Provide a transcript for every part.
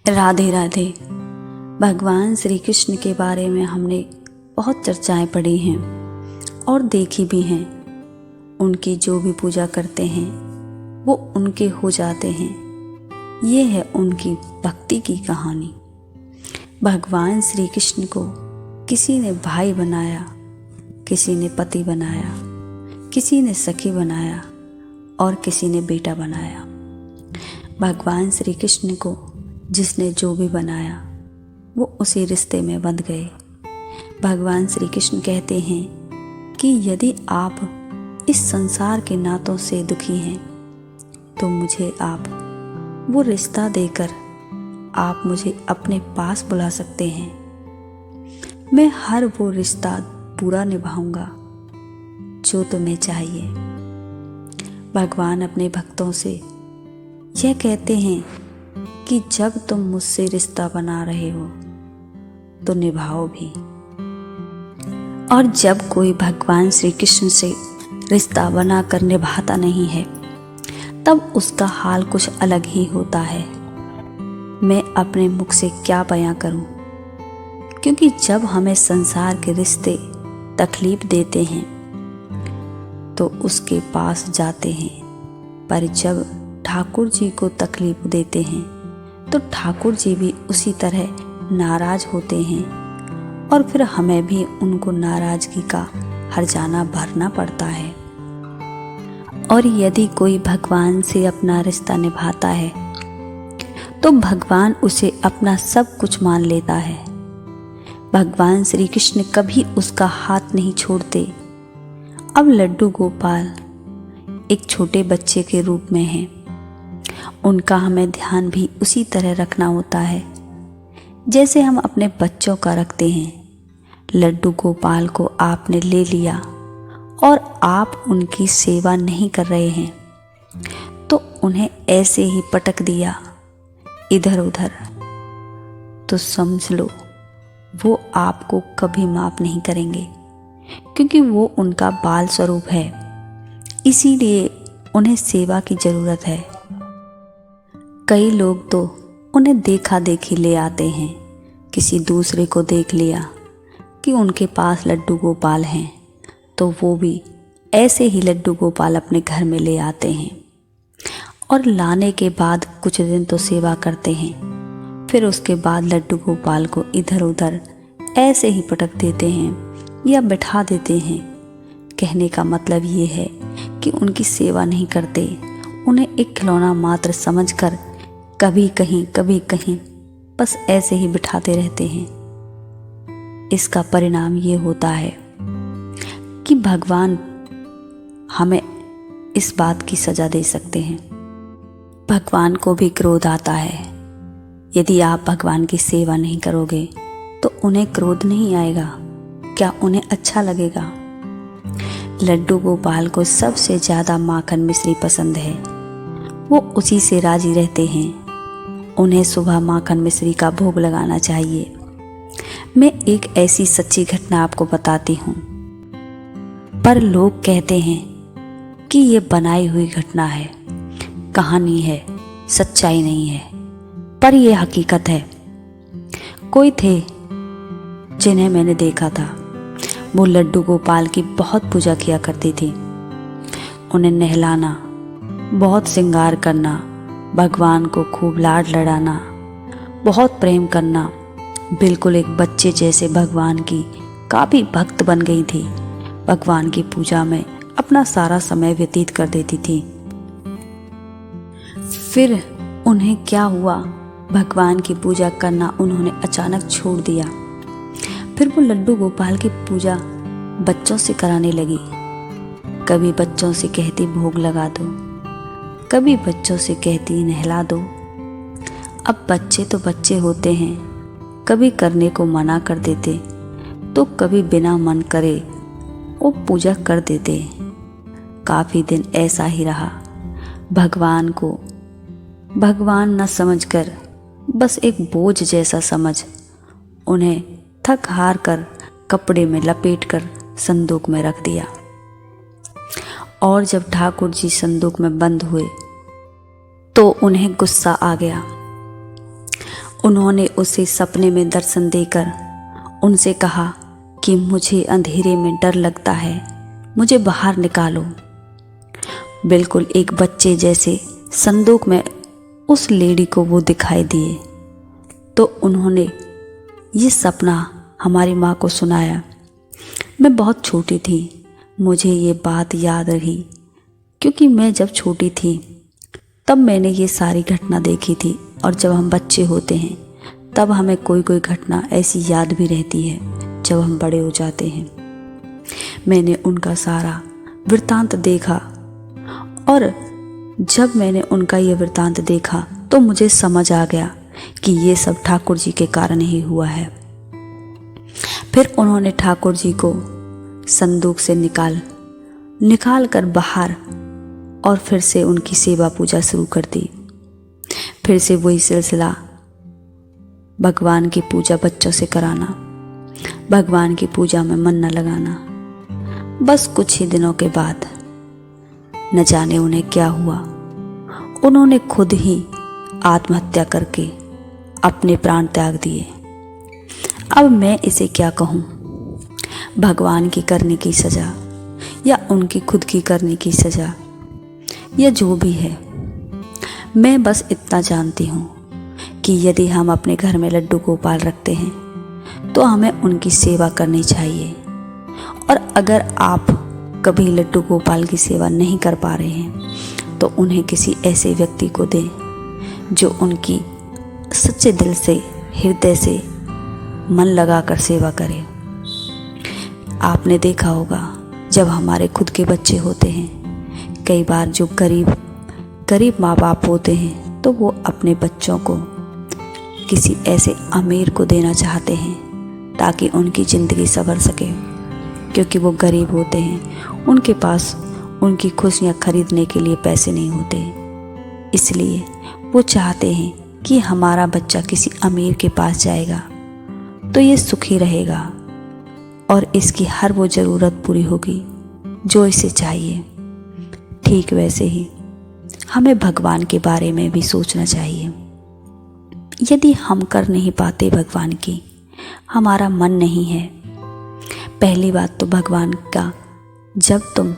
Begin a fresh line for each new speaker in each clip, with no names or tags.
राधे राधे। भगवान श्री कृष्ण के बारे में हमने बहुत चर्चाएं पढ़ी हैं और देखी भी हैं। उनकी जो भी पूजा करते हैं वो उनके हो जाते हैं। ये है उनकी भक्ति की कहानी। भगवान श्री कृष्ण को किसी ने भाई बनाया, किसी ने पति बनाया, किसी ने सखी बनाया और किसी ने बेटा बनाया। भगवान श्री कृष्ण को जिसने जो भी बनाया वो उसी रिश्ते में बंध गए। भगवान श्री कृष्ण कहते हैं कि यदि आप इस संसार के नातों से दुखी हैं तो मुझे आप वो रिश्ता देकर आप मुझे अपने पास बुला सकते हैं। मैं हर वो रिश्ता पूरा निभाऊंगा जो तुम्हें चाहिए। भगवान अपने भक्तों से यह कहते हैं कि जब तुम मुझसे रिश्ता बना रहे हो तो निभाओ भी। और जब कोई भगवान श्री कृष्ण से रिश्ता बनाकर निभाता नहीं है तब उसका हाल कुछ अलग ही होता है। मैं अपने मुख से क्या बयां करूं, क्योंकि जब हमें संसार के रिश्ते तकलीफ देते हैं तो उसके पास जाते हैं, पर जब ठाकुर जी को तकलीफ देते हैं तो ठाकुर जी भी उसी तरह नाराज होते हैं और फिर हमें भी उनको नाराजगी का हर्जाना भरना पड़ता है। और यदि कोई भगवान से अपना रिश्ता निभाता है तो भगवान उसे अपना सब कुछ मान लेता है। भगवान श्री कृष्ण कभी उसका हाथ नहीं छोड़ते। अब लड्डू गोपाल एक छोटे बच्चे के रूप में हैं। उनका हमें ध्यान भी उसी तरह रखना होता है जैसे हम अपने बच्चों का रखते हैं। लड्डू गोपाल को आपने ले लिया और आप उनकी सेवा नहीं कर रहे हैं तो उन्हें ऐसे ही पटक दिया इधर उधर, तो समझ लो वो आपको कभी माफ नहीं करेंगे, क्योंकि वो उनका बाल स्वरूप है। इसीलिए उन्हें सेवा की जरूरत है। कई लोग तो उन्हें देखा देखी ले आते हैं। किसी दूसरे को देख लिया कि उनके पास लड्डू गोपाल हैं तो वो भी ऐसे ही लड्डू गोपाल अपने घर में ले आते हैं और लाने के बाद कुछ दिन तो सेवा करते हैं, फिर उसके बाद लड्डू गोपाल को इधर उधर ऐसे ही पटक देते हैं या बैठा देते हैं। कहने का मतलब ये है कि उनकी सेवा नहीं करते, उन्हें एक खिलौना मात्र समझकर कभी कहीं बस ऐसे ही बिठाते रहते हैं। इसका परिणाम ये होता है कि भगवान हमें इस बात की सजा दे सकते हैं। भगवान को भी क्रोध आता है। यदि आप भगवान की सेवा नहीं करोगे तो उन्हें क्रोध नहीं आएगा? क्या उन्हें अच्छा लगेगा? लड्डू गोपाल को सबसे ज़्यादा माखन मिश्री पसंद है। वो उसी से राजी रहते हैं। उन्हें सुबह माखन मिश्री का भोग लगाना चाहिए। मैं एक ऐसी सच्ची घटना आपको बताती हूँ, पर लोग कहते हैं कि ये बनाई हुई घटना है, कहानी है, सच्चाई नहीं है, पर यह हकीकत है। कोई थे जिन्हें मैंने देखा था। वो लड्डू गोपाल की बहुत पूजा किया करती थी। उन्हें नहलाना, बहुत श्रृंगार करना, भगवान को खूब लाड लड़ाना, बहुत प्रेम करना, बिल्कुल एक बच्चे जैसे भगवान की काफ़ी भक्त बन गई थी। भगवान की पूजा में अपना सारा समय व्यतीत कर देती थी। फिर उन्हें क्या हुआ, भगवान की पूजा करना उन्होंने अचानक छोड़ दिया। फिर वो लड्डू गोपाल की पूजा बच्चों से कराने लगी। कभी बच्चों से कहती भोग लगा दो, कभी बच्चों से कहती नहला दो। अब बच्चे तो बच्चे होते हैं, कभी करने को मना कर देते तो कभी बिना मन करे वो पूजा कर देते। काफ़ी दिन ऐसा ही रहा। भगवान को भगवान न समझकर बस एक बोझ जैसा समझ उन्हें थक हार कर कपड़े में लपेटकर संदूक में रख दिया। और जब ठाकुर जी संदूक में बंद हुए तो उन्हें गुस्सा आ गया। उन्होंने उसे सपने में दर्शन देकर उनसे कहा कि मुझे अंधेरे में डर लगता है, मुझे बाहर निकालो। बिल्कुल एक बच्चे जैसे संदूक में उस लेडी को वो दिखाई दिए। तो उन्होंने ये सपना हमारी माँ को सुनाया। मैं बहुत छोटी थी, मुझे ये बात याद रही क्योंकि मैं जब छोटी थी तब मैंने ये सारी घटना देखी थी, और जब हम बच्चे होते हैं तब हमें कोई कोई घटना ऐसी याद भी रहती है जब हम बड़े हो जाते हैं। मैंने उनका सारा वृत्तांत देखा, और जब मैंने उनका ये वृत्तांत देखा तो मुझे समझ आ गया कि ये सब ठाकुर जी के कारण ही हुआ है। फिर उन्होंने ठाकुर जी को संदूक से निकाल कर बाहर और फिर से उनकी सेवा पूजा शुरू कर दी। फिर से वही सिलसिला, भगवान की पूजा बच्चों से कराना, भगवान की पूजा में मन न लगाना। बस कुछ ही दिनों के बाद न जाने उन्हें क्या हुआ, उन्होंने खुद ही आत्महत्या करके अपने प्राण त्याग दिए। अब मैं इसे क्या कहूँ, भगवान की करने की सज़ा या उनकी खुद की करने की सज़ा, या जो भी है। मैं बस इतना जानती हूँ कि यदि हम अपने घर में लड्डू गोपाल रखते हैं तो हमें उनकी सेवा करनी चाहिए। और अगर आप कभी लड्डू गोपाल की सेवा नहीं कर पा रहे हैं तो उन्हें किसी ऐसे व्यक्ति को दें जो उनकी सच्चे दिल से, हृदय से मन लगाकर सेवा करे। आपने देखा होगा जब हमारे खुद के बच्चे होते हैं, कई बार जो गरीब माँ बाप होते हैं तो वो अपने बच्चों को किसी ऐसे अमीर को देना चाहते हैं ताकि उनकी ज़िंदगी संवर सके, क्योंकि वो गरीब होते हैं, उनके पास उनकी खुशियाँ खरीदने के लिए पैसे नहीं होते। इसलिए वो चाहते हैं कि हमारा बच्चा किसी अमीर के पास जाएगा तो ये सुखी रहेगा और इसकी हर वो ज़रूरत पूरी होगी जो इसे चाहिए। ठीक वैसे ही हमें भगवान के बारे में भी सोचना चाहिए। यदि हम कर नहीं पाते भगवान की, हमारा मन नहीं है, पहली बात तो भगवान का जब तुम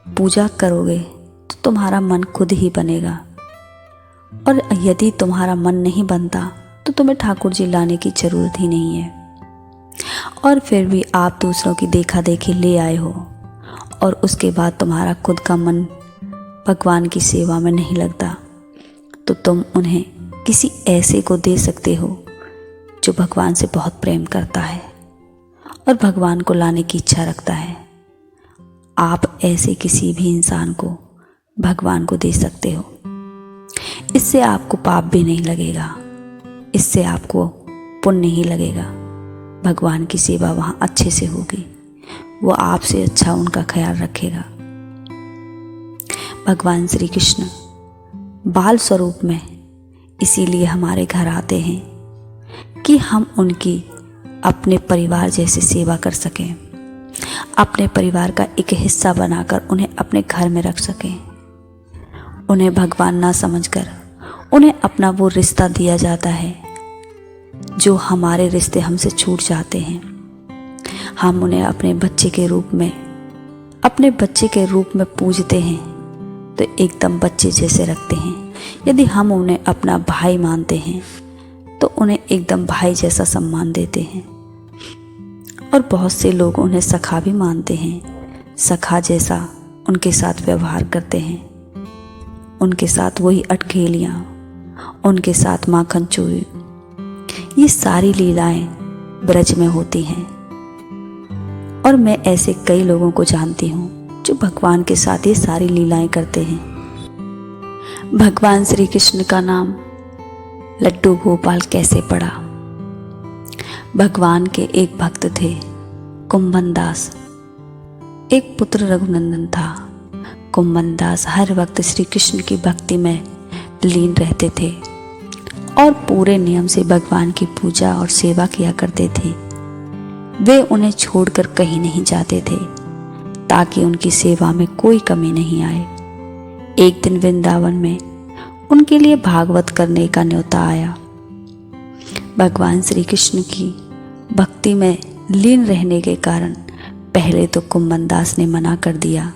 पूजा करोगे तो तुम्हारा मन खुद ही बनेगा, और यदि तुम्हारा मन नहीं बनता तो तुम्हें ठाकुर जी लाने की ज़रूरत ही नहीं है। और फिर भी आप दूसरों की देखा देखी ले आए हो और उसके बाद तुम्हारा खुद का मन भगवान की सेवा में नहीं लगता, तो तुम उन्हें किसी ऐसे को दे सकते हो जो भगवान से बहुत प्रेम करता है और भगवान को लाने की इच्छा रखता है। आप ऐसे किसी भी इंसान को भगवान को दे सकते हो। इससे आपको पाप भी नहीं लगेगा, इससे आपको पुण्य ही लगेगा। भगवान की सेवा वहाँ अच्छे से होगी, वो आपसे अच्छा उनका ख्याल रखेगा। भगवान श्री कृष्ण बाल स्वरूप में इसीलिए हमारे घर आते हैं कि हम उनकी अपने परिवार जैसे सेवा कर सकें, अपने परिवार का एक हिस्सा बनाकर उन्हें अपने घर में रख सकें। उन्हें भगवान ना समझकर उन्हें अपना वो रिश्ता दिया जाता है जो हमारे रिश्ते हमसे छूट जाते हैं। हम उन्हें अपने बच्चे के रूप में पूजते हैं तो एकदम बच्चे जैसे रखते हैं। यदि हम उन्हें अपना भाई मानते हैं तो उन्हें एकदम भाई जैसा सम्मान देते हैं। और बहुत से लोग उन्हें सखा भी मानते हैं, सखा जैसा उनके साथ व्यवहार करते हैं। उनके साथ वही अटखेलियाँ, उनके साथ माखन चोरी, ये सारी लीलाएं ब्रज में होती हैं। और मैं ऐसे कई लोगों को जानती हूँ जो भगवान के साथ ये सारी लीलाएं करते हैं। भगवान श्री कृष्ण का नाम लड्डू गोपाल कैसे पड़ा? भगवान के एक भक्त थे कुंभन दास। एक पुत्र रघुनंदन था। कुंभन दास हर वक्त श्री कृष्ण की भक्ति में लीन रहते थे और पूरे नियम से भगवान की पूजा और सेवा किया करते थे। वे उन्हें छोड़कर कहीं नहीं जाते थे ताकि उनकी सेवा में कोई कमी नहीं आए। एक दिन वृंदावन में उनके लिए भागवत करने का न्योता आया। भगवान श्री कृष्ण की भक्ति में लीन रहने के कारण पहले तो कुम्भनदास ने मना कर दिया,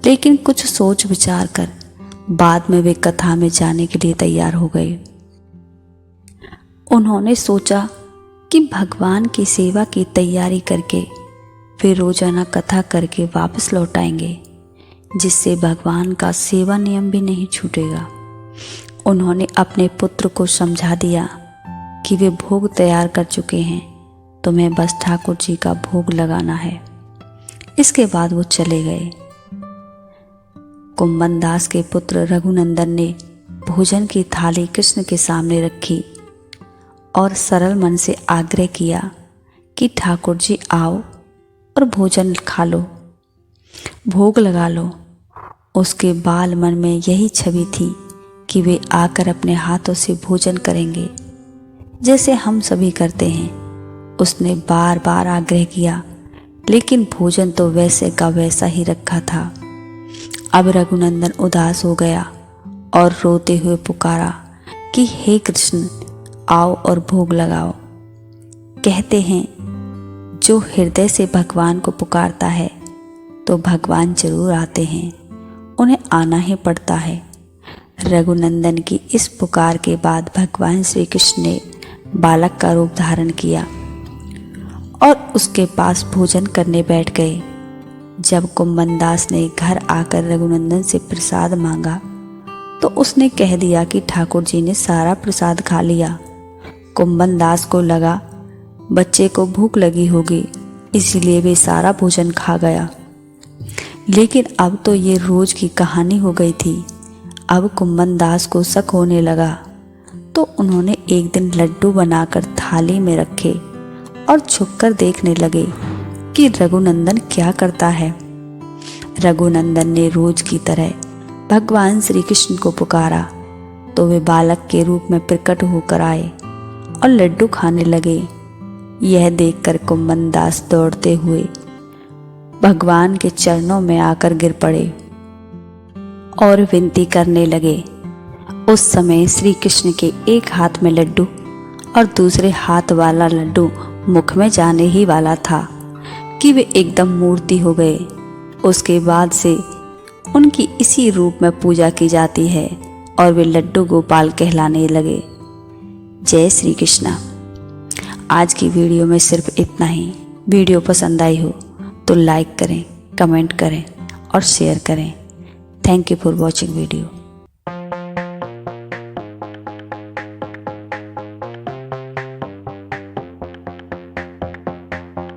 लेकिन कुछ सोच विचार कर बाद में वे कथा में जाने के लिए तैयार हो गए। उन्होंने सोचा कि भगवान की सेवा की तैयारी करके वे रोजाना कथा करके वापस लौट आएंगे, जिससे भगवान का सेवा नियम भी नहीं छूटेगा। उन्होंने अपने पुत्र को समझा दिया कि वे भोग तैयार कर चुके हैं, तुम्हें बस ठाकुर जी का भोग लगाना है। इसके बाद वो चले गए। कुम्भनदास के पुत्र रघुनंदन ने भोजन की थाली कृष्ण के सामने रखी और सरल मन से आग्रह किया कि ठाकुर जी आओ और भोजन खा लो, भोग लगा लो। उसके बाल मन में यही छवि थी कि वे आकर अपने हाथों से भोजन करेंगे, जैसे हम सभी करते हैं। उसने बार बार आग्रह किया, लेकिन भोजन तो वैसे का वैसा ही रखा था। अब रघुनंदन उदास हो गया और रोते हुए पुकारा कि हे कृष्ण, आओ और भोग लगाओ। कहते हैं जो हृदय से भगवान को पुकारता है तो भगवान जरूर आते हैं, उन्हें आना ही पड़ता है। रघुनंदन की इस पुकार के बाद भगवान श्री कृष्ण ने बालक का रूप धारण किया और उसके पास भोजन करने बैठ गए। जब कुम्भनदास ने घर आकर रघुनंदन से प्रसाद मांगा तो उसने कह दिया कि ठाकुर जी ने सारा प्रसाद खा लिया। कुम्भनदास को लगा बच्चे को भूख लगी होगी, इसीलिए वे सारा भोजन खा गया। लेकिन अब तो ये रोज की कहानी हो गई थी। अब कुम्भनदास को शक होने लगा, तो उन्होंने एक दिन लड्डू बनाकर थाली में रखे और छुपकर देखने लगे कि रघुनंदन क्या करता है। रघुनंदन ने रोज की तरह भगवान श्री कृष्ण को पुकारा तो वे बालक के रूप में प्रकट होकर आए और लड्डू खाने लगे। यह देखकर कुम्भनदास दौड़ते हुए भगवान के चरणों में आकर गिर पड़े और विनती करने लगे। उस समय श्री कृष्ण के एक हाथ में लड्डू और दूसरे हाथ वाला लड्डू मुख में जाने ही वाला था कि वे एकदम मूर्ति हो गए। उसके बाद से उनकी इसी रूप में पूजा की जाती है और वे लड्डू गोपाल कहलाने लगे। जय श्री कृष्णा। आज की वीडियो में सिर्फ इतना ही। वीडियो पसंद आई हो तो लाइक करें, कमेंट करें और शेयर करें। Thank you for watching video.